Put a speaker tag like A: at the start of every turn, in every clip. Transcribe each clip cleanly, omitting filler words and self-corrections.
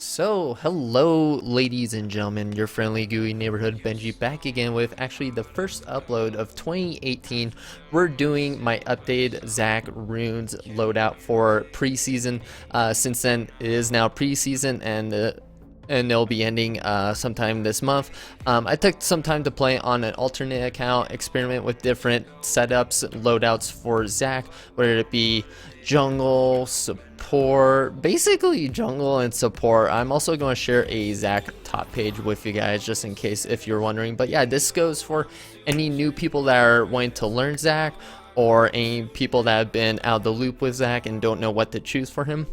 A: So, hello ladies and gentlemen, your friendly gooey neighborhood Benji back again with actually the first upload of 2018. We're doing my updated Zac runes loadout for preseason. Since then it is now preseason and they'll be ending sometime this month. I took some time to play on an alternate account, experiment with different setups, loadouts for Zac, whether it be jungle, support, basically jungle and support. I'm also going to share a Zac top page with you guys just in case if you're wondering. But yeah, this goes for any new people that are wanting to learn Zac, or any people that have been out of the loop with Zac and don't know what to choose for him.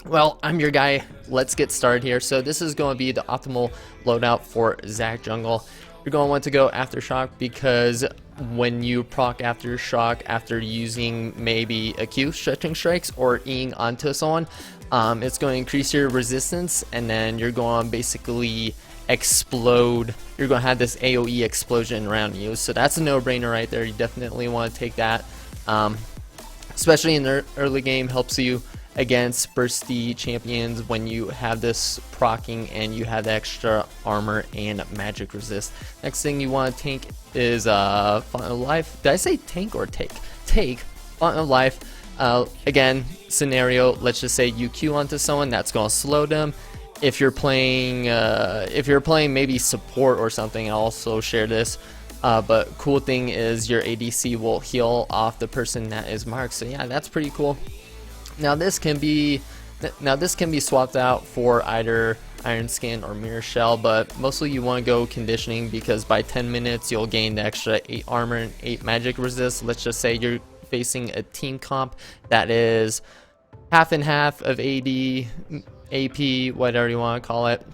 A: Well, I'm your guy. Let's get started here. So this is going to be the optimal loadout for Zac jungle. You're going to want to go Aftershock because when you proc Aftershock after using maybe a Q, stretching strikes, or Eing onto someone, it's going to increase your resistance, and then you're going to basically explode. You're going to have this AoE explosion around you. So that's a no-brainer right there. You definitely want to take that. Especially in the early game, helps you against bursty champions when you have this procking and you have the extra armor and magic resist. Next thing you want to tank is Font of Life. Did I say tank or take? Take Font of Life. Again, scenario, let's just say you Q onto someone, that's going to slow them. If you're playing maybe support or something, I'll also share this. But cool thing is your ADC will heal off the person that is marked. So yeah, that's pretty cool. Now this can be swapped out for either Iron Skin or Mirror Shell, but mostly you want to go conditioning because by 10 minutes you'll gain the extra 8 armor and 8 magic resist. Let's just say you're facing a team comp that is half and half of AD, AP, whatever you want to call it,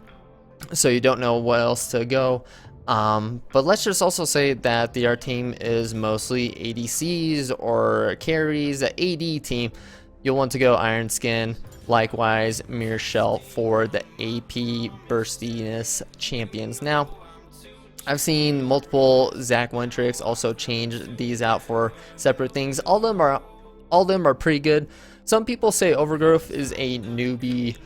A: so you don't know what else to go. But let's just also say that our team is mostly ADCs or carries, an AD team. You'll want to go Iron Skin, likewise Mirror Shell for the AP burstiness champions. Now, I've seen multiple Zac one tricks also change these out for separate things. All of them are pretty good. Some people say Overgrowth is a newbie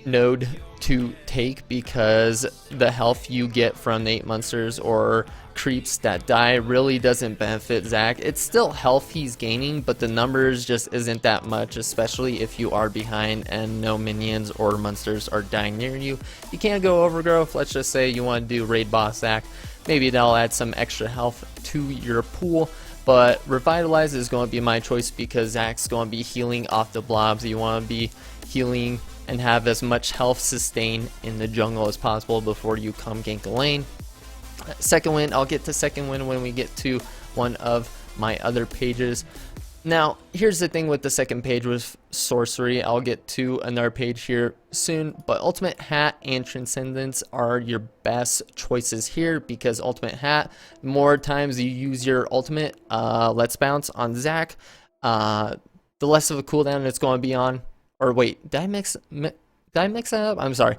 A: node to take because the health you get from 8 monsters or creeps that die really doesn't benefit Zac. It's still health he's gaining, but the numbers just isn't that much, especially if you are behind and no minions or monsters are dying near you. You can't go Overgrowth. Let's just say you want to do raid boss Zac. Maybe that'll add some extra health to your pool. But Revitalize is going to be my choice because Zac's going to be healing off the blobs. You want to be healing and have as much health sustain in the jungle as possible before you come gank a lane. Second win, I'll get to second win when we get to one of my other pages. Now, here's the thing with the second page with sorcery. I'll get to another page here soon, but Ultimate Hat and Transcendence are your best choices here because Ultimate Hat, more times you use your ultimate, Let's Bounce on Zac, the less of a cooldown it's going to be on. Or wait, did I mix that up? I'm sorry.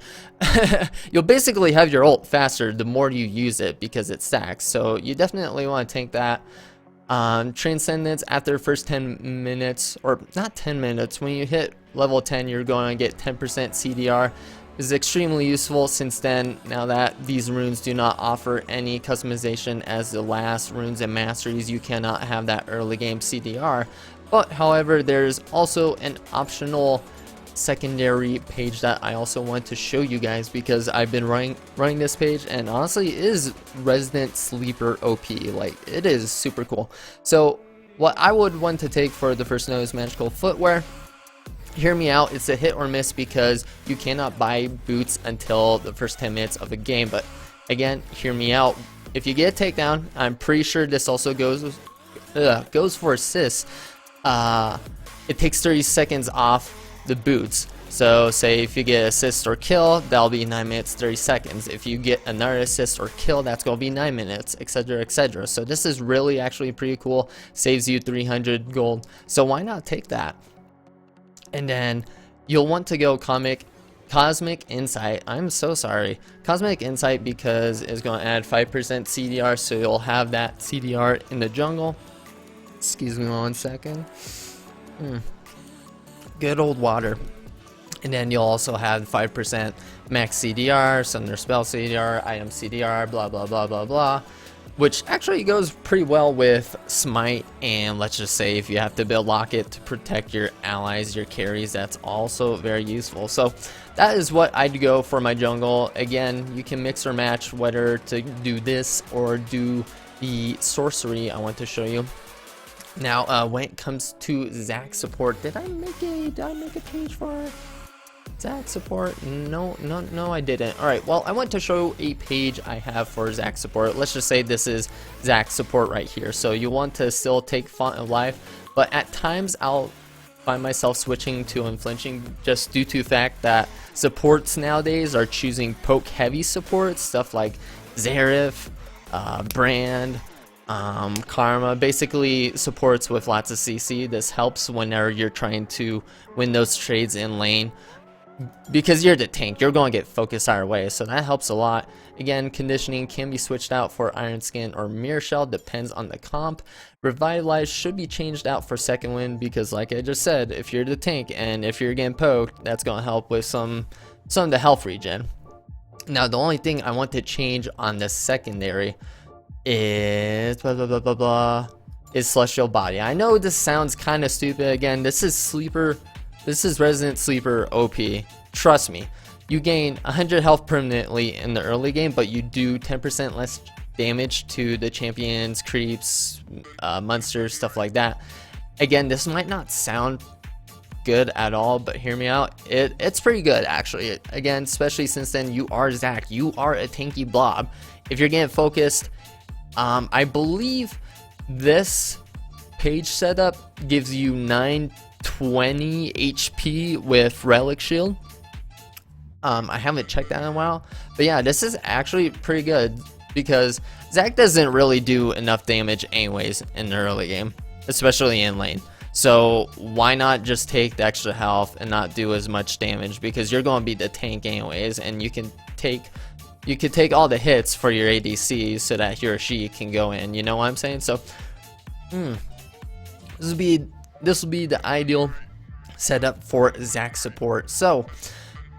A: You'll basically have your ult faster the more you use it because it stacks. So you definitely want to tank that. Transcendence after the first 10 minutes, or not 10 minutes, when you hit level 10, you're going to get 10% CDR. This is extremely useful since then, now that these runes do not offer any customization as the last runes and masteries, you cannot have that early game CDR. But however, there's also an optional secondary page that I also want to show you guys because I've been running this page, and honestly it is Resident Sleeper OP. Like, it is super cool. So what I would want to take for the first node is Magical Footwear. Hear me out, it's a hit or miss because you cannot buy boots until the first 10 minutes of the game. But again, hear me out, if you get a takedown, I'm pretty sure this also goes for assists. It takes 30 seconds off the boots. So say if you get assist or kill, that'll be 9 minutes 30 seconds. If you get another assist or kill, that's going to be 9 minutes, etc, etc. So this is really actually pretty cool. Saves you 300 gold. So why not take that? And then you'll want to go Cosmic Insight. I'm so sorry. Cosmic Insight because it's going to add 5% CDR, so you'll have that CDR in the jungle. Excuse me 1 second. Good old water. And then you'll also have 5% max CDR, Sunder Spell CDR, Item CDR, blah blah blah blah blah, which actually goes pretty well with Smite. And let's just say if you have to build Locket to protect your allies, your carries, that's also very useful. So that is what I'd go for my jungle. Again, you can mix or match whether to do this or do the sorcery I want to show you. Now, when it comes to Zac support, did I make a page for Zac support? No, I didn't. All right, well, I want to show a page I have for Zac support. Let's just say this is Zac support right here. So you want to still take Font of Life, but at times I'll find myself switching to unflinching just due to the fact that supports nowadays are choosing poke heavy supports, stuff like Zarif, Brand, Karma, basically supports with lots of CC. This helps whenever you're trying to win those trades in lane, because you're the tank, you're going to get focused either way, so that helps a lot. Again, conditioning can be switched out for Iron Skin or Mirror Shell, depends on the comp. Revitalize should be changed out for second wind, because like I just said, if you're the tank and if you're getting poked, that's going to help with some of the health regen. Now the only thing I want to change on the secondary is is Celestial Body. I know this sounds kind of stupid. Again, this is Resident Sleeper OP. Trust me, you gain 100 health permanently in the early game, but you do 10% less damage to the champions, creeps, monsters, stuff like that. Again, this might not sound good at all, but hear me out, it's pretty good actually. Again, especially since then you are Zac, you are a tanky blob. If you're getting focused, I believe this page setup gives you 920 HP with Relic Shield. I haven't checked that in a while, but yeah, this is actually pretty good because Zac doesn't really do enough damage anyways in the early game, especially in lane. So why not just take the extra health and not do as much damage, because you're going to be the tank anyways, and you can take all the hits for your ADC so that he or she can go in, you know what I'm saying? So this will be the ideal setup for Zac support. So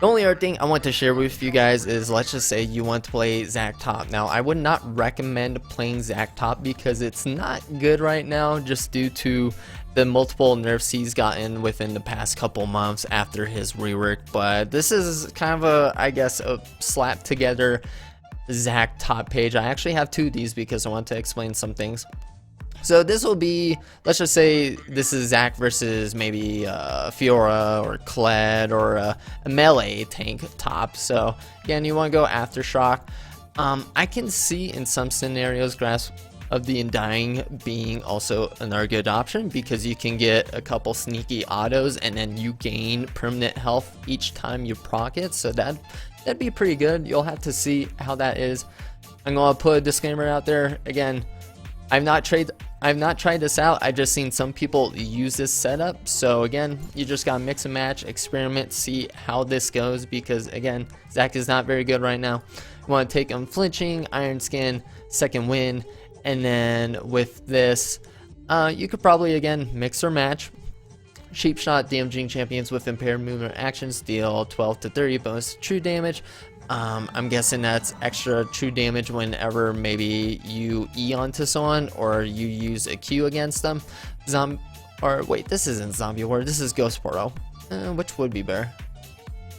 A: the only other thing I want to share with you guys is, let's just say you want to play Zac top. Now, I would not recommend playing Zac top because it's not good right now, just due to the multiple nerfs he's gotten within the past couple months after his rework. But this is kind of a, I guess, a slap together Zac top page. I actually have two of these because I want to explain some things. So this will be, let's just say this is Zac versus maybe Fiora or Kled or a melee tank top. So again, you want to go Aftershock. I can see in some scenarios Grasp of the Undying being also another good option, because you can get a couple sneaky autos and then you gain permanent health each time you proc it. So that'd be pretty good. You'll have to see how that is. I'm gonna put a disclaimer out there. Again, I've not tried this out. I've just seen some people use this setup. So again, you just gotta mix and match, experiment, see how this goes, because again, Zac is not very good right now. You want to take Unflinching, Iron Skin, second win, and then with this, you could probably again mix or match. Cheap shot DMGing champions with impaired movement actions deal 12 to 30 bonus true damage. I'm guessing that's extra true damage whenever maybe you E onto someone or you use a Q against them. Or wait, this isn't Zombie Ward, this is Ghost Portal. Which would be better?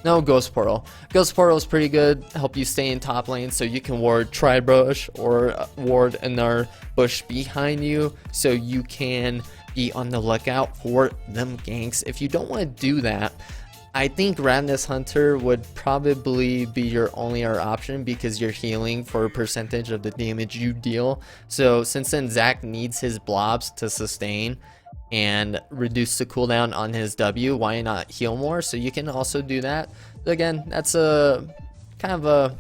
A: No, Ghost Portal. Ghost Portal is pretty good, help you stay in top lane so you can ward Tri-Bush or ward another bush behind you, so you can be on the lookout for them ganks. If you don't want to do that, I think Ravenous Hunter would probably be your only other option, because you're healing for a percentage of the damage you deal. So since then Zac needs his blobs to sustain and reduce the cooldown on his W, why not heal more? So you can also do that. Again, that's a kind of a,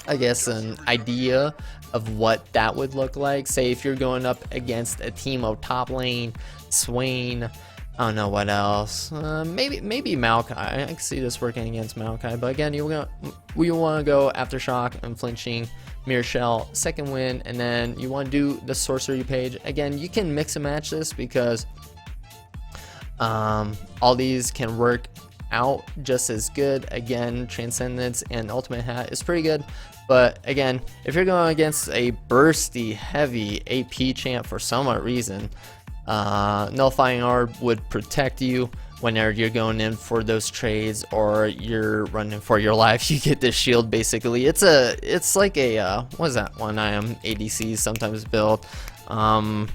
A: I guess, an idea of what that would look like. Say if you're going up against a team of top lane, Swain, I don't know what else. Maybe Maokai. I can see this working against Maokai. But again, we want to go Aftershock, Unflinching, Mirror Shell, second win, and then you want to do the sorcery page. Again, you can mix and match this, because all these can work out just as good. Again, Transcendence and Ultimate Hat is pretty good, but again, if you're going against a bursty heavy AP champ for some odd reason, Nullifying Orb would protect you whenever you're going in for those trades or you're running for your life. You get this shield basically. It's like a what is that one I am ADC sometimes build? I'm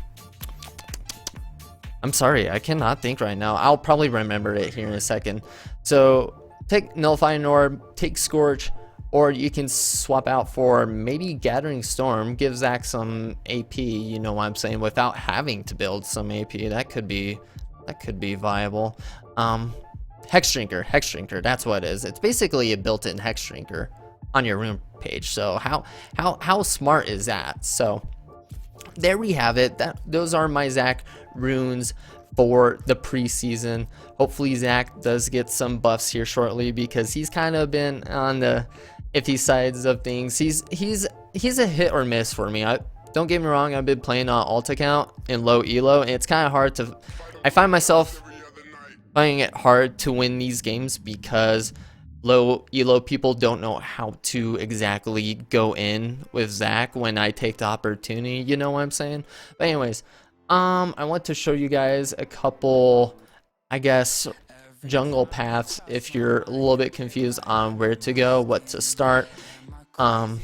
A: sorry, I cannot think right now. I'll probably remember it here in a second. So take Nullifying Orb, take Scorch, or you can swap out for maybe Gathering Storm, give Zac some AP, you know what I'm saying, without having to build some AP. That could be viable. Hex Drinker, that's what it is. It's basically a built-in Hex Drinker on your rune page. So how smart is that? So there we have it. Those are my Zac runes for the preseason. Hopefully Zac does get some buffs here shortly, because he's kind of been on the iffy sides of things. He's a hit or miss for me. Don't get me wrong, I've been playing on alt account in low elo, and it's kind of hard to, I find myself finding it hard to win these games because low elo people don't know how to exactly go in with Zac when I take the opportunity, you know what I'm saying? But anyways, I want to show you guys a couple, I guess, jungle paths if you're a little bit confused on where to go, what to start. The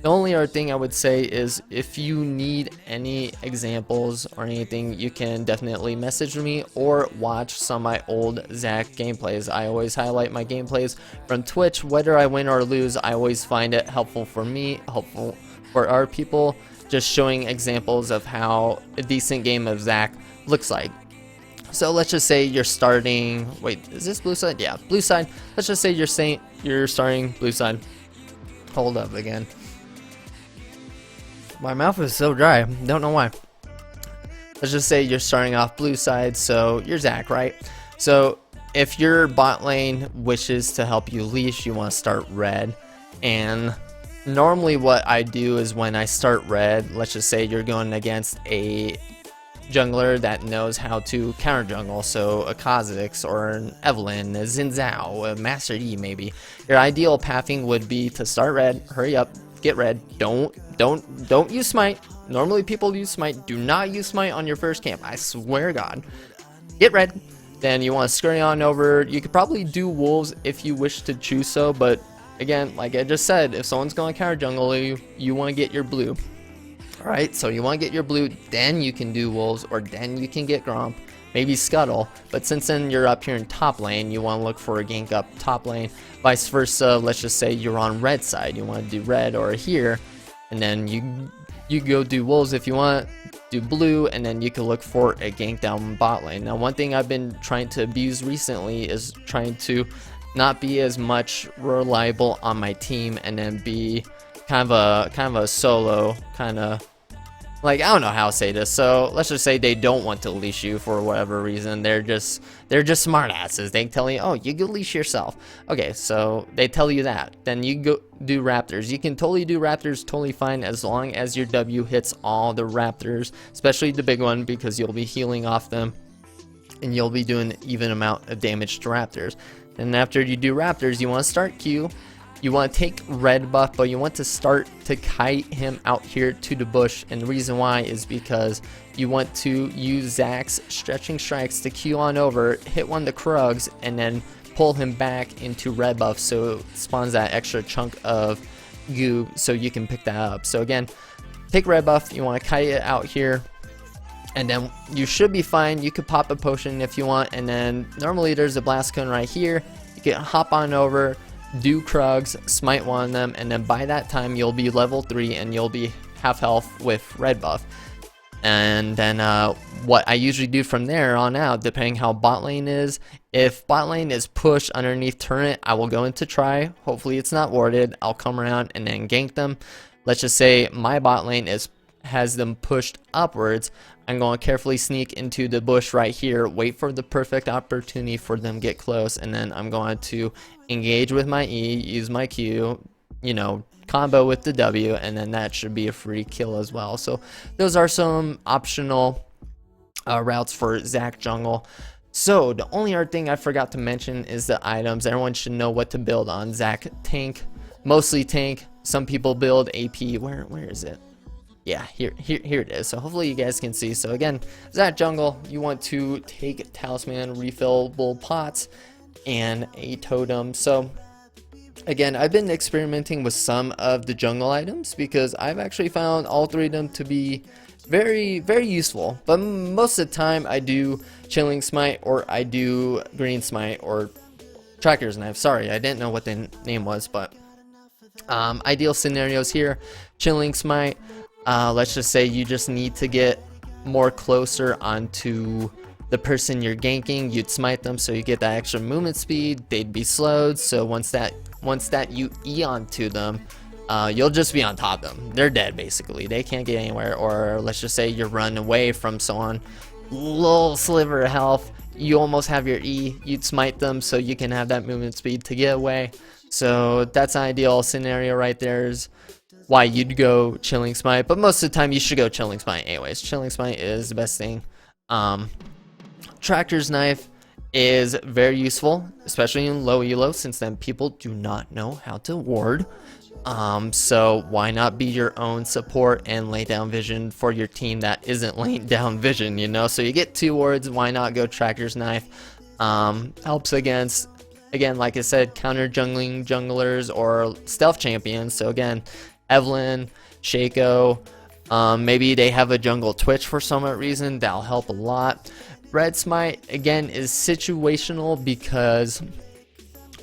A: only other thing I would say is if you need any examples or anything, you can definitely message me or watch some of my old Zac gameplays. I always highlight my gameplays from Twitch. Whether I win or lose, I always find it helpful for me, helpful for our people, just showing examples of how a decent game of Zac looks like. So let's just say you're starting, wait, is this blue side? Yeah, blue side. Let's just say you're starting blue side. Hold up again. My mouth is so dry, don't know why. Let's just say you're starting off blue side, so you're Zac, right? So if your bot lane wishes to help you leash, you want to start red. And normally what I do is when I start red, let's just say you're going against a jungler that knows how to counter jungle, so a Kha'Zix or an Evelynn, a Xin Zhao, a Master Yi maybe. Your ideal pathing would be to start red, hurry up, get red, don't use smite. Normally people use smite. Do not use smite on your first camp, I swear to God. Get red, then you want to scurry on over. You could probably do wolves if you wish to choose so, but again, like I just said, if someone's going to counter jungle you want to get your blue. Alright, so you want to get your blue, then you can do wolves, or then you can get Gromp, maybe Scuttle. But since then you're up here in top lane, you want to look for a gank up top lane. Vice versa, let's just say you're on red side, you want to do red or here, and then you go do wolves if you want, do blue, and then you can look for a gank down bot lane. Now one thing I've been trying to abuse recently is trying to not be as much reliable on my team and then be kind of a solo kind of, like, I don't know how to say this. So let's just say they don't want to leash you for whatever reason. They're just smart asses. They tell you, oh, you go leash yourself. Okay, so they tell you that. Then you go do raptors. You can totally do raptors, totally fine, as long as your W hits all the raptors, especially the big one, because you'll be healing off them and you'll be doing an even amount of damage to raptors. And after you do raptors, you want to start Q. You want to take red buff, but you want to start to kite him out here to the bush. And the reason why is because you want to use Zac's stretching strikes to Q on over, hit one of the Krugs, and then pull him back into red buff, so it spawns that extra chunk of goo so you can pick that up. So again, take red buff, you want to kite it out here, and then you should be fine. You could pop a potion if you want, and then normally there's a blast cone right here. You can hop on over, do Krugs, smite one of them, and then by that time you'll be level 3 and you'll be half health with red buff. And then what I usually do from there on out, depending how bot lane is, if bot lane is pushed underneath turret, I will go into try. Hopefully it's not warded. I'll come around and then gank them. Let's just say my bot lane has them pushed upwards. I'm going to carefully sneak into the bush right here, wait for the perfect opportunity for them to get close, and then I'm going to engage with my E, use my Q, you know, combo with the W, and then that should be a free kill as well. So those are some optional routes for Zac jungle. So the only other thing I forgot to mention is the items. Everyone should know what to build on Zac. Tank, mostly tank. Some people build AP. Where is it? Yeah, here it is. So hopefully you guys can see. So again, Zac jungle, you want to take talisman, refillable pots, and a totem. So again, I've been experimenting with some of the jungle items because I've actually found all three of them to be very useful. But most of the time I do chilling smite, or I do green smite, or tracker's knife. Sorry, I didn't know what the name was, but ideal scenarios here: chilling smite. Let's just say you just need to get more closer onto the person you're ganking. You'd smite them so you get that extra movement speed. They'd be slowed, so once that you E onto them, you'll just be on top of them. They're dead basically. They can't get anywhere. Or let's just say you're running away from someone, little sliver of health, you almost have your E, you'd smite them so you can have that movement speed to get away. So that's an ideal scenario right there, is why you'd go chilling smite. But most of the time you should go chilling smite anyways. Chilling smite is the best thing. Tractor's knife is very useful, especially in low elo, since then people do not know how to ward. So why not be your own support and lay down vision for your team that isn't laying down vision, you know? So you get 2 wards, why not go tractor's knife? Helps against, again, like I said, counter jungling junglers or stealth champions. So again, Evelyn, Shaco, maybe they have a jungle twitch for some reason, that'll help a lot. Red smite again is situational because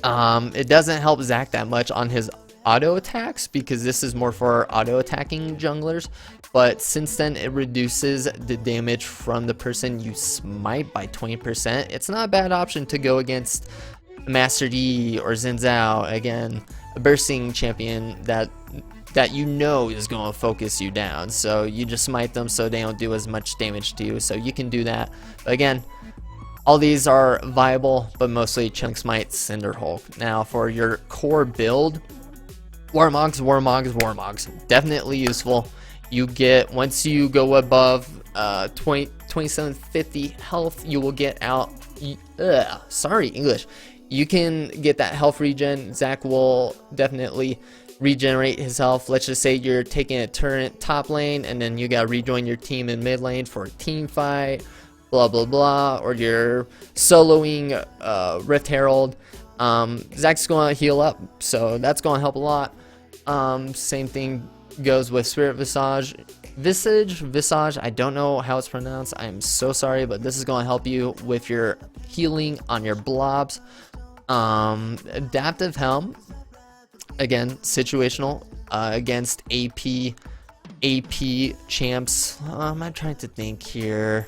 A: it doesn't help Zac that much on his auto attacks, because this is more for auto attacking junglers, but since then it reduces the damage from the person you smite by 20%. It's not a bad option to go against Master D or Xin Zhao, again a bursting champion that you know is going to focus you down. So you just smite them so they don't do as much damage to you. So you can do that. But again, all these are viable, but mostly chilling smite, Cinder Hulk. Now for your core build, Warmogs, definitely useful. You get, once you go above 2750 health, you will get out, sorry English, you can get that health regen. Zac will definitely regenerate his health. Let's just say you're taking a turret top lane and then you gotta rejoin your team in mid lane for a team fight, blah blah blah, or you're soloing Rift Herald. Zac's gonna heal up, so that's gonna help a lot. Same thing goes with Spirit Visage, I don't know how it's pronounced, I'm so sorry, but this is going to help you with your healing on your blobs. Adaptive Helm, again situational, against AP champs. I'm trying to think here,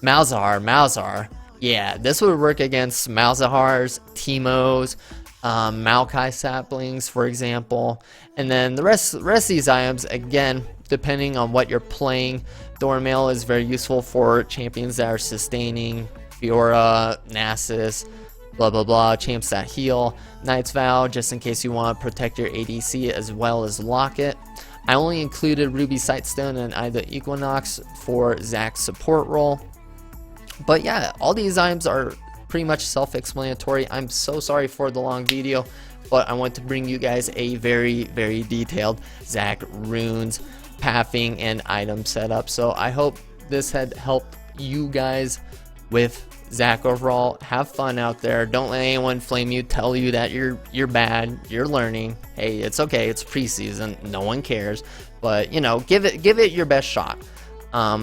A: Malzahar, yeah, this would work against Malzahars, Teemos, Maokai saplings, for example. And then the rest of these items, again, depending on what you're playing. Thornmail is very useful for champions that are sustaining, Fiora, Nasus, blah blah blah, champs that heal. Knight's Vow, just in case you want to protect your ADC, as well as Locket. I only included Ruby Sightstone and Ida Equinox for Zac's support role. But yeah, all these items are pretty much self-explanatory. I'm so sorry for the long video, but I want to bring you guys a very detailed Zac runes, pathing, and item setup. So I hope this had helped you guys with Zac overall. Have fun out there. Don't let anyone flame you, tell you that you're bad. You're learning. Hey, it's okay. It's preseason. No one cares. But you know, give it your best shot.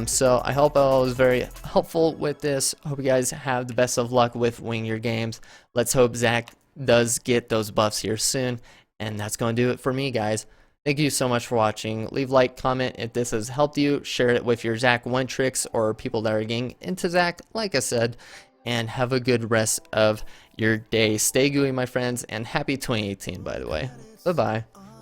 A: So I hope I was very helpful with this. Hope you guys have the best of luck with winning your games. Let's hope Zac does get those buffs here soon. And that's going to do it for me, guys. Thank you so much for watching. Leave a like, comment if this has helped you. Share it with your Zac 1 tricks or people that are getting into Zac, like I said. And have a good rest of your day. Stay gooey, my friends, and happy 2018, by the way. Bye-bye.